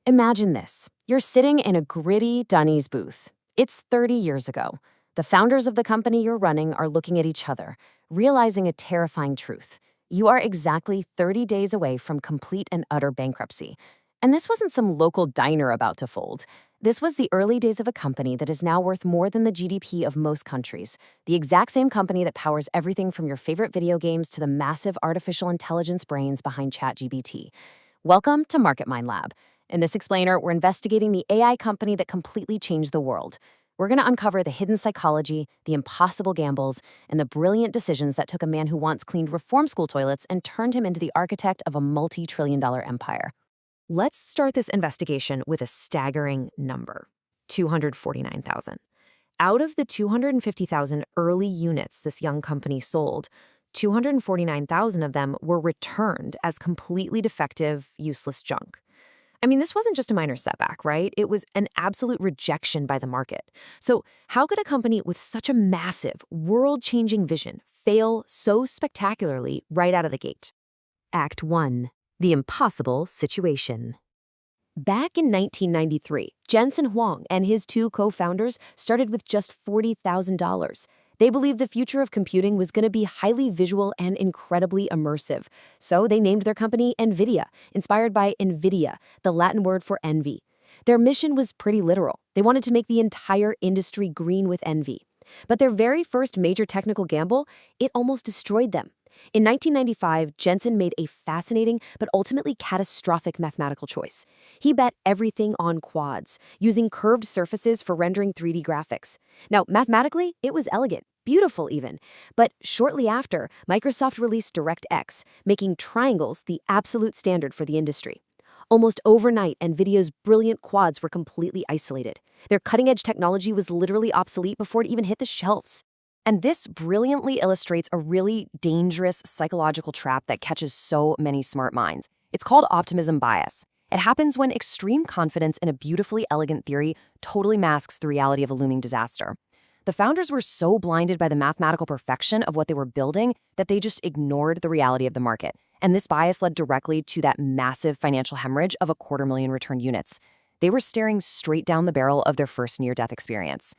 Imagine this. You're sitting in a gritty Dunnies booth. It's 30 years ago. The founders of the company you're running are looking at each other, realizing a terrifying truth. You are exactly 30 days away from complete and utter bankruptcy. And this wasn't some local diner about to fold. This was the early days of a company that is now worth more than the GDP of most countries. The exact same company that powers everything from your favorite video games to the massive artificial intelligence brains behind ChatGPT. Welcome to MarketMindLab. In this explainer, we're investigating the AI company that completely changed the world. We're going to uncover the hidden psychology, the impossible gambles, and the brilliant decisions that took a man who once cleaned reform school toilets and turned him into the architect of a multi-trillion-dollar empire. Let's start this investigation with a staggering number: 249,000. Out of the 250,000 early units this young company sold, 249,000 of them were returned as completely defective, useless junk. I mean, this wasn't just a minor setback, right? It was an absolute rejection by the market. So how could a company with such a massive, world-changing vision fail so spectacularly right out of the gate? Act 1. The impossible situation. Back in 1993, Jensen Huang and his two co-founders started with just $40,000. They believed the future of computing was going to be highly visual and incredibly immersive. So they named their company Nvidia, inspired by Nvidia, the Latin word for envy. Their mission was pretty literal. They wanted to make the entire industry green with envy. But their very first major technical gamble, it almost destroyed them. In 1995, Jensen made a fascinating but ultimately catastrophic mathematical choice. He bet everything on quads, using curved surfaces for rendering 3D graphics. Now, mathematically, it was elegant, beautiful even. But shortly after, Microsoft released DirectX, making triangles the absolute standard for the industry. Almost overnight, NVIDIA's brilliant quads were completely isolated. Their cutting-edge technology was literally obsolete before it even hit the shelves. And this brilliantly illustrates a really dangerous psychological trap that catches so many smart minds. It's called optimism bias. It happens when extreme confidence in a beautifully elegant theory totally masks the reality of a looming disaster. The founders were so blinded by the mathematical perfection of what they were building that they just ignored the reality of the market. And this bias led directly to that massive financial hemorrhage of 250,000 returned units. They were staring straight down the barrel of their first near-death experience.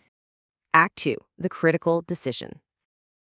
Act 2. The critical decision.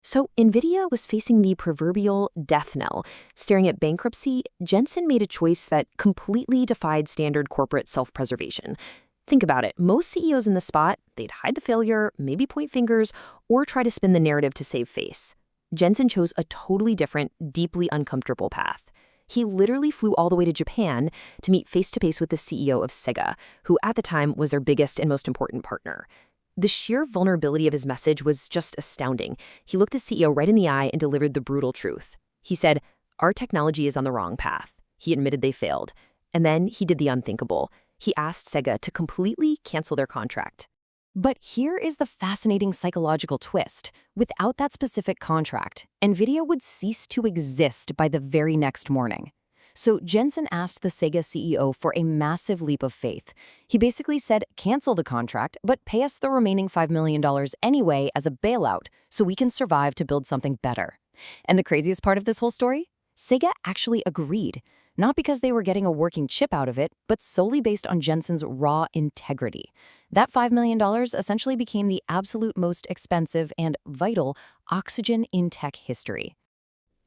So Nvidia was facing the proverbial death knell. Staring at bankruptcy, Jensen made a choice that completely defied standard corporate self-preservation. Think about it. Most CEOs in the spot, they'd hide the failure, maybe point fingers, or try to spin the narrative to save face. Jensen chose a totally different, deeply uncomfortable path. He literally flew all the way to Japan to meet face-to-face with the CEO of Sega, who at the time was their biggest and most important partner. The sheer vulnerability of his message was just astounding. He looked the CEO right in the eye and delivered the brutal truth. He said, "Our technology is on the wrong path." He admitted they failed. And then he did the unthinkable. He asked Sega to completely cancel their contract. But here is the fascinating psychological twist. Without that specific contract, Nvidia would cease to exist by the very next morning. So Jensen asked the Sega CEO for a massive leap of faith. He basically said, cancel the contract, but pay us the remaining $5 million anyway as a bailout so we can survive to build something better. And the craziest part of this whole story? Sega actually agreed. Not because they were getting a working chip out of it, but solely based on Jensen's raw integrity. That $5 million essentially became the absolute most expensive and vital oxygen in tech history.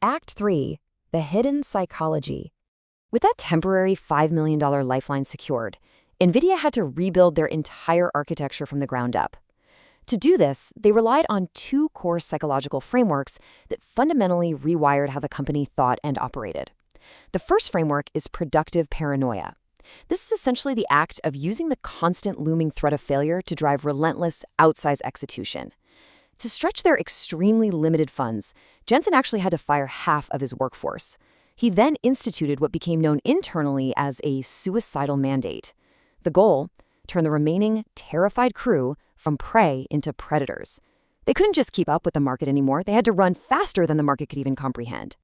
Act 3. The hidden psychology. With that temporary $5 million lifeline secured, Nvidia had to rebuild their entire architecture from the ground up. To do this, they relied on two core psychological frameworks that fundamentally rewired how the company thought and operated. The first framework is productive paranoia. This is essentially the act of using the constant looming threat of failure to drive relentless, outsized execution. To stretch their extremely limited funds, Jensen actually had to fire half of his workforce. He then instituted what became known internally as a suicidal mandate. The goal? Turn the remaining terrified crew from prey into predators. They couldn't just keep up with the market anymore. They had to run faster than the market could even comprehend.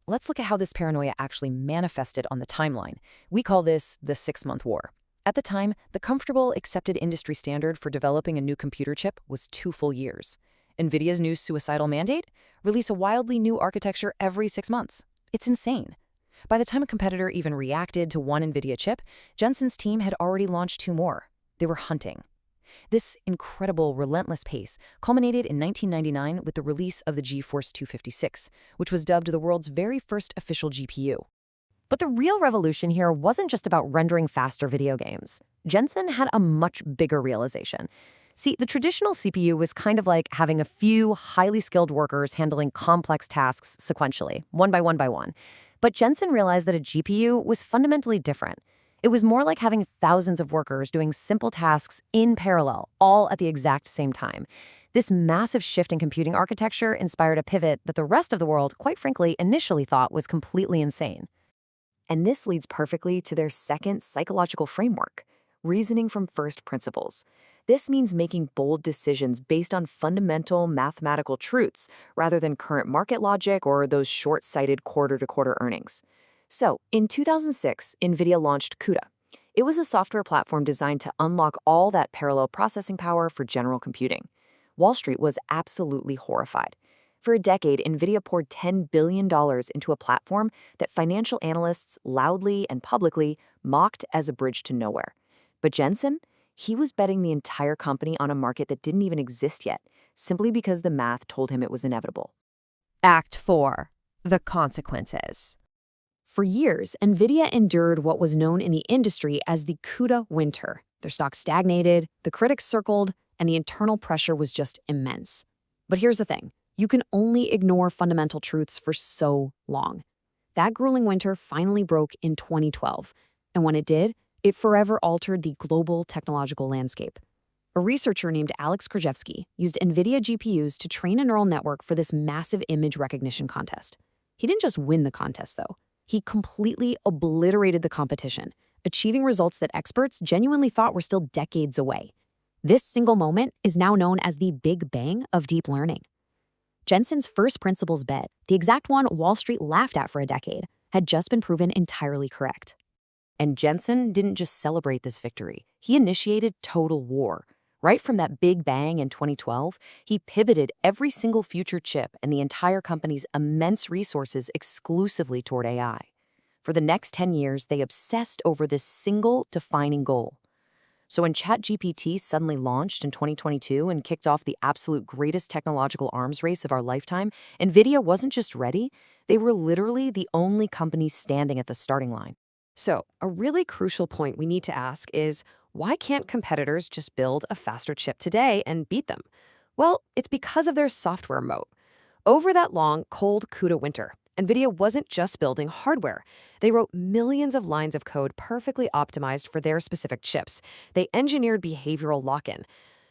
Let's look at how this paranoia actually manifested on the timeline. We call this the 6-month war. At the time, the comfortable, accepted industry standard for developing a new computer chip was 2 full years. NVIDIA's new suicidal mandate? Release a wildly new architecture every 6 months. It's insane. By the time a competitor even reacted to one Nvidia chip, Jensen's team had already launched two more. They were hunting. This incredible, relentless pace culminated in 1999 with the release of the GeForce 256, which was dubbed the world's very first official GPU. But the real revolution here wasn't just about rendering faster video games. Jensen had a much bigger realization. See, the traditional CPU was kind of like having a few highly skilled workers handling complex tasks sequentially, one by one by one. But Jensen realized that a GPU was fundamentally different. It was more like having thousands of workers doing simple tasks in parallel, all at the exact same time. This massive shift in computing architecture inspired a pivot that the rest of the world, quite frankly, initially thought was completely insane. And this leads perfectly to their second psychological framework, reasoning from first principles. This means making bold decisions based on fundamental mathematical truths rather than current market logic or those short-sighted quarter-to-quarter earnings. So, in 2006, Nvidia launched CUDA. It was a software platform designed to unlock all that parallel processing power for general computing. Wall Street was absolutely horrified. For a decade, Nvidia poured $10 billion into a platform that financial analysts loudly and publicly mocked as a bridge to nowhere. But Jensen, he was betting the entire company on a market that didn't even exist yet, simply because the math told him it was inevitable. Act 4. The consequences. For years, Nvidia endured what was known in the industry as the CUDA winter. Their stock stagnated, the critics circled, and the internal pressure was just immense. But here's the thing. You can only ignore fundamental truths for so long. That grueling winter finally broke in 2012, and when it did, it forever altered the global technological landscape. A researcher named Alex Krzyzewski used NVIDIA GPUs to train a neural network for this massive image recognition contest. He didn't just win the contest, though. He completely obliterated the competition, achieving results that experts genuinely thought were still decades away. This single moment is now known as the Big Bang of deep learning. Jensen's first principles bet, the exact one Wall Street laughed at for a decade, had just been proven entirely correct. And Jensen didn't just celebrate this victory. He initiated total war. Right from that Big Bang in 2012, he pivoted every single future chip and the entire company's immense resources exclusively toward AI. For the next 10 years, they obsessed over this single defining goal. So when ChatGPT suddenly launched in 2022 and kicked off the absolute greatest technological arms race of our lifetime, NVIDIA wasn't just ready, they were literally the only company standing at the starting line. So, a really crucial point we need to ask is, why can't competitors just build a faster chip today and beat them? Well, it's because of their software moat. Over that long, cold CUDA winter, NVIDIA wasn't just building hardware. They wrote millions of lines of code perfectly optimized for their specific chips. They engineered behavioral lock-in.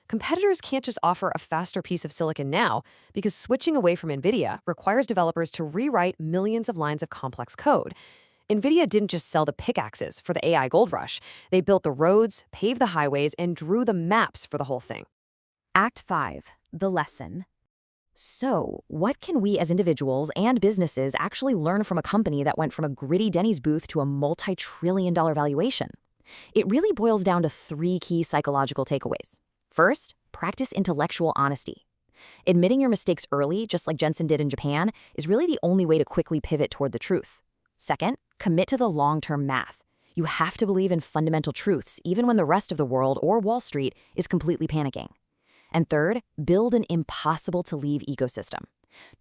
Competitors can't just offer a faster piece of silicon now, because switching away from NVIDIA requires developers to rewrite millions of lines of complex code. NVIDIA didn't just sell the pickaxes for the AI gold rush. They built the roads, paved the highways, and drew the maps for the whole thing. Act 5. The lesson. So, what can we as individuals and businesses actually learn from a company that went from a gritty Denny's booth to a multi-trillion-dollar valuation? It really boils down to 3 key psychological takeaways. First, practice intellectual honesty. Admitting your mistakes early, just like Jensen did in Japan, is really the only way to quickly pivot toward the truth. Second, commit to the long-term math. You have to believe in fundamental truths, even when the rest of the world or Wall Street is completely panicking. And third, build an impossible-to-leave ecosystem.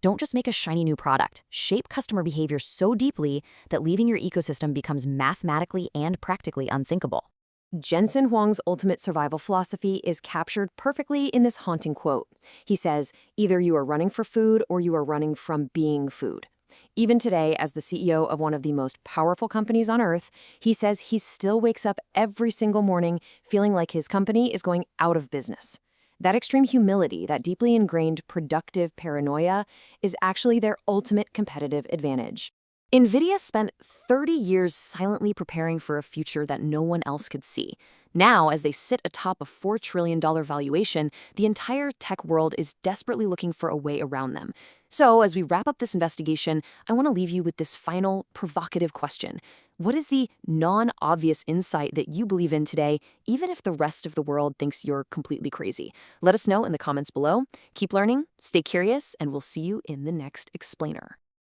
Don't just make a shiny new product. Shape customer behavior so deeply that leaving your ecosystem becomes mathematically and practically unthinkable. Jensen Huang's ultimate survival philosophy is captured perfectly in this haunting quote. He says, "Either you are running for food or you are running from being food." Even today, as the CEO of one of the most powerful companies on earth, he says he still wakes up every single morning feeling like his company is going out of business. That extreme humility, that deeply ingrained productive paranoia, is actually their ultimate competitive advantage. NVIDIA spent 30 years silently preparing for a future that no one else could see. Now, as they sit atop a $4 trillion valuation, the entire tech world is desperately looking for a way around them. So, as we wrap up this investigation, I want to leave you with this final, provocative question. What is the non-obvious insight that you believe in today, even if the rest of the world thinks you're completely crazy? Let us know in the comments below. Keep learning, stay curious, and we'll see you in the next explainer.